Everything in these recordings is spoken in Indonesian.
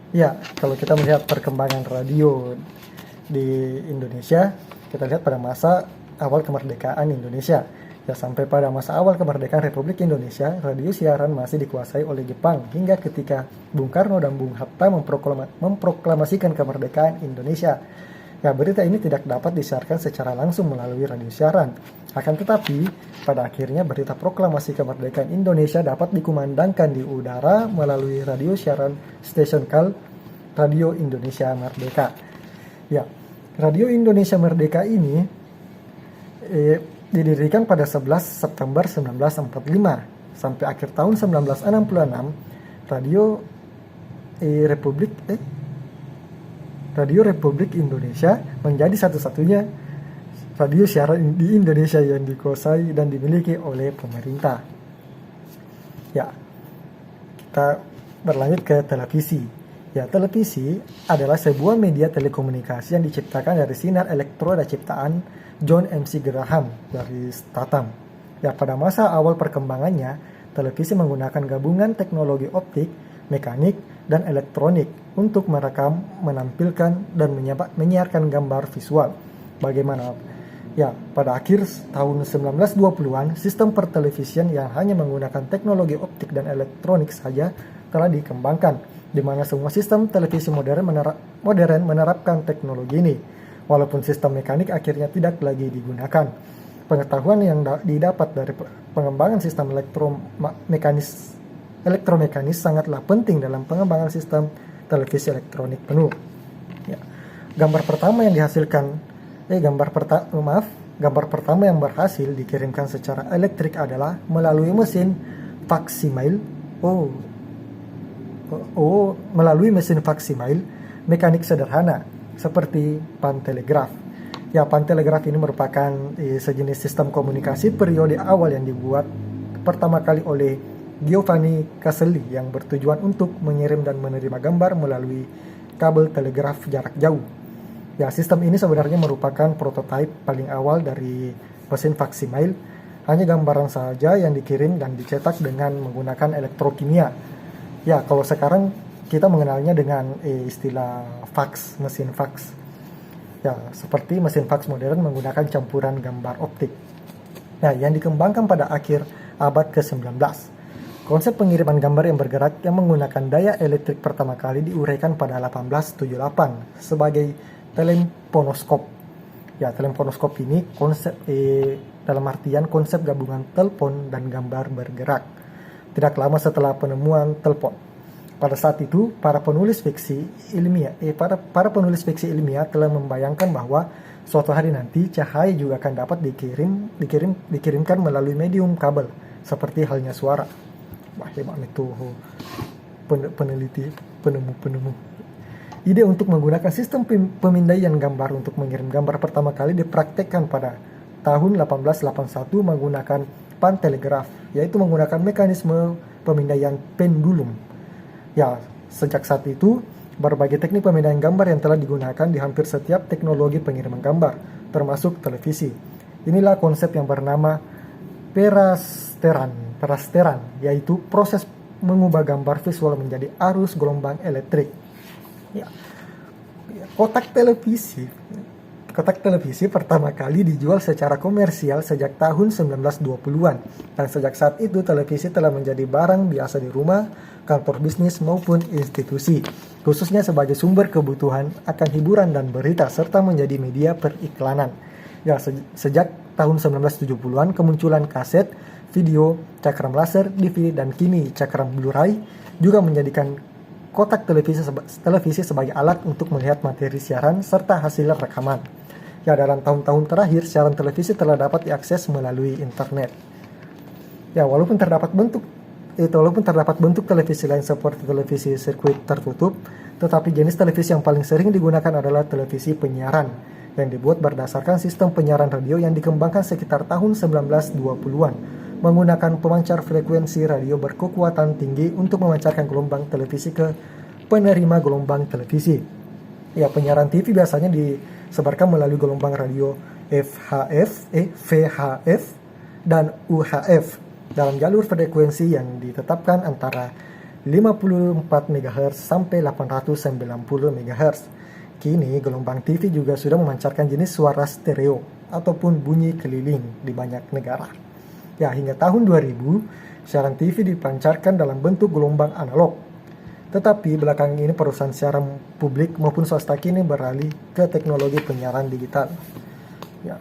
Ya, kalau kita melihat perkembangan radio di Indonesia, kita lihat pada masa awal kemerdekaan Indonesia. Ya, sampai pada masa awal kemerdekaan Republik Indonesia, radio siaran masih dikuasai oleh Jepang hingga ketika Bung Karno dan Bung Hatta memproklamasikan kemerdekaan Indonesia. Ya, berita ini tidak dapat disiarkan secara langsung melalui radio siaran. Akan tetapi, pada akhirnya berita proklamasi kemerdekaan Indonesia dapat dikumandangkan di udara melalui radio siaran stasiun KAL Radio Indonesia Merdeka. Ya, Radio Indonesia Merdeka ini didirikan pada 11 September 1945. Sampai akhir tahun 1966, Radio Republik Indonesia menjadi satu-satunya radio siaran di Indonesia yang dikuasai dan dimiliki oleh pemerintah. Ya, kita berlanjut ke televisi. Ya, televisi adalah sebuah media telekomunikasi yang diciptakan dari sinar elektroda ciptaan John MC Graham dari Statham. Ya, pada masa awal perkembangannya, televisi menggunakan gabungan teknologi optik, mekanik, dan elektronik untuk merekam, menampilkan, dan menyiarkan gambar visual. Bagaimana? Ya, pada akhir tahun 1920-an, sistem pertelevisian yang hanya menggunakan teknologi optik dan elektronik saja telah dikembangkan, di mana semua sistem televisi modern menerapkan teknologi ini. Walaupun sistem mekanik akhirnya tidak lagi digunakan. Pengetahuan yang didapat dari pengembangan sistem elektromekanis sangatlah penting dalam pengembangan sistem televisi elektronik penuh. Ya. Gambar pertama yang berhasil dikirimkan secara elektrik adalah melalui mesin faksimiil. Melalui mesin faksimiil mekanik sederhana seperti pantelegraf. Ya, pantelegraf ini merupakan sejenis sistem komunikasi periode awal yang dibuat pertama kali oleh Giovanni Caselli yang bertujuan untuk mengirim dan menerima gambar melalui kabel telegraf jarak jauh. Ya, sistem ini sebenarnya merupakan prototipe paling awal dari mesin faksimiil. Hanya gambaran saja yang dikirim dan dicetak dengan menggunakan elektrokimia. Ya, kalau sekarang kita mengenalnya dengan istilah fax, mesin fax. Ya, seperti mesin fax modern menggunakan campuran gambar optik. Nah, yang dikembangkan pada akhir abad ke-19. Konsep pengiriman gambar yang bergerak yang menggunakan daya elektrik pertama kali diuraikan pada 1878 sebagai teleponoskop. Ya, teleponoskop ini dalam artian konsep gabungan telepon dan gambar bergerak. Tidak lama setelah penemuan telepon. Pada saat itu, para penulis fiksi ilmiah telah membayangkan bahwa suatu hari nanti cahaya juga akan dapat dikirimkan melalui medium kabel, seperti halnya suara. Wah, hebat itu penemu. Ide untuk menggunakan sistem pemindaian gambar untuk mengirim gambar pertama kali dipraktekkan pada tahun 1881 menggunakan pantelegraf, yaitu menggunakan mekanisme pemindaian pendulum. Ya, sejak saat itu, berbagai teknik pemindaian gambar yang telah digunakan di hampir setiap teknologi pengiriman gambar, termasuk televisi. Inilah konsep yang bernama perasteran, yaitu proses mengubah gambar visual menjadi arus gelombang elektrik. Ya. Kotak televisi pertama kali dijual secara komersial sejak tahun 1920-an, dan sejak saat itu televisi telah menjadi barang biasa di rumah, kantor bisnis maupun institusi, khususnya sebagai sumber kebutuhan akan hiburan dan berita serta menjadi media periklanan. Ya, sejak tahun 1970-an kemunculan kaset, video, cakram laser, DVD, dan kini cakram Blu-ray juga menjadikan kotak televisi sebagai alat untuk melihat materi siaran serta hasil rekaman. Ya, dalam tahun-tahun terakhir siaran televisi telah dapat diakses melalui internet. Ya, walaupun terdapat bentuk televisi lain seperti televisi sirkuit tertutup, tetapi jenis televisi yang paling sering digunakan adalah televisi penyiaran yang dibuat berdasarkan sistem penyiaran radio yang dikembangkan sekitar tahun 1920-an menggunakan pemancar frekuensi radio berkekuatan tinggi untuk memancarkan gelombang televisi ke penerima gelombang televisi. Ya, penyiaran TV biasanya disebarkan melalui gelombang radio VHF dan UHF dalam jalur frekuensi yang ditetapkan antara 54 MHz sampai 890 MHz. Kini gelombang TV juga sudah memancarkan jenis suara stereo ataupun bunyi keliling di banyak negara. Ya, hingga tahun 2000, siaran TV dipancarkan dalam bentuk gelombang analog. Tetapi belakangan ini perusahaan siaran publik maupun swasta kini beralih ke teknologi penyiaran digital. Ya,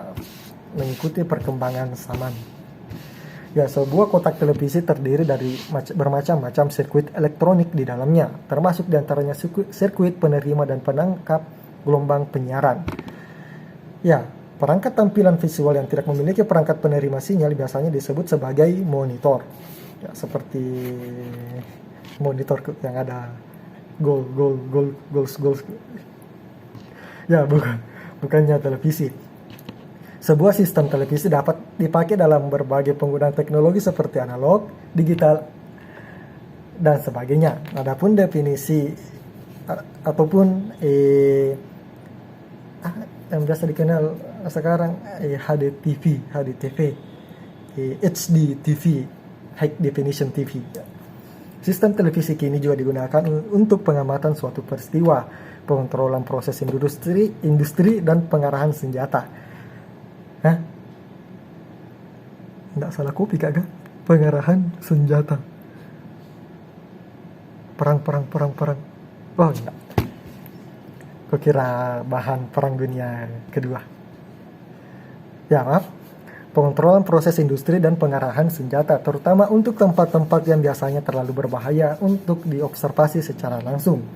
mengikuti perkembangan zaman. Ya, sebuah kotak televisi terdiri dari bermacam-macam sirkuit elektronik di dalamnya, termasuk diantaranya sirkuit penerima dan penangkap gelombang penyiaran. Ya, perangkat tampilan visual yang tidak memiliki perangkat penerima sinyal biasanya disebut sebagai monitor. Ya, seperti monitor yang ada goals. Ya, bukannya televisi. Sebuah sistem televisi dapat dipakai dalam berbagai penggunaan teknologi seperti analog, digital, dan sebagainya. Adapun definisi ataupun yang biasa dikenal sekarang HDTV, HDTV, High Definition TV. Sistem televisi kini juga digunakan untuk pengamatan suatu peristiwa, pengontrolan proses industri dan pengarahan senjata. Nggak salah kopi kagak? Pengarahan senjata. Perang. Oh enggak. Kukira bahan perang dunia kedua. Ya maaf. Pengontrolan proses industri dan pengarahan senjata, terutama untuk tempat-tempat yang biasanya terlalu berbahaya untuk diobservasi secara langsung.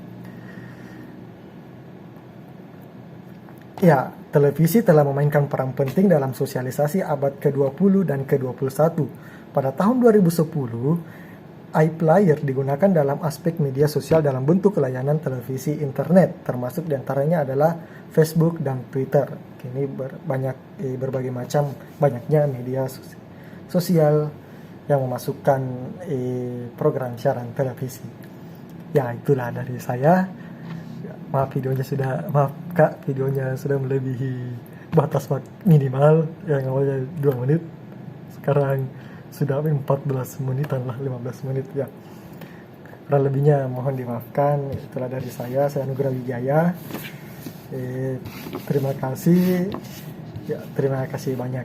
Ya, televisi telah memainkan peran penting dalam sosialisasi abad ke-20 dan ke-21. Pada tahun 2010, iPlayer digunakan dalam aspek media sosial dalam bentuk layanan televisi internet, termasuk diantaranya adalah Facebook dan Twitter. Kini banyaknya media sosial yang memasukkan program siaran televisi. Ya, itulah dari saya. Maaf Kak, videonya sudah melebihi batas minimal yang awalnya 2 menit. Sekarang sudah 14 menitan lah, 15 menit ya. Kurang lebihnya mohon dimaafkan. Itulah dari saya Nugra Wijaya. Terima kasih banyak.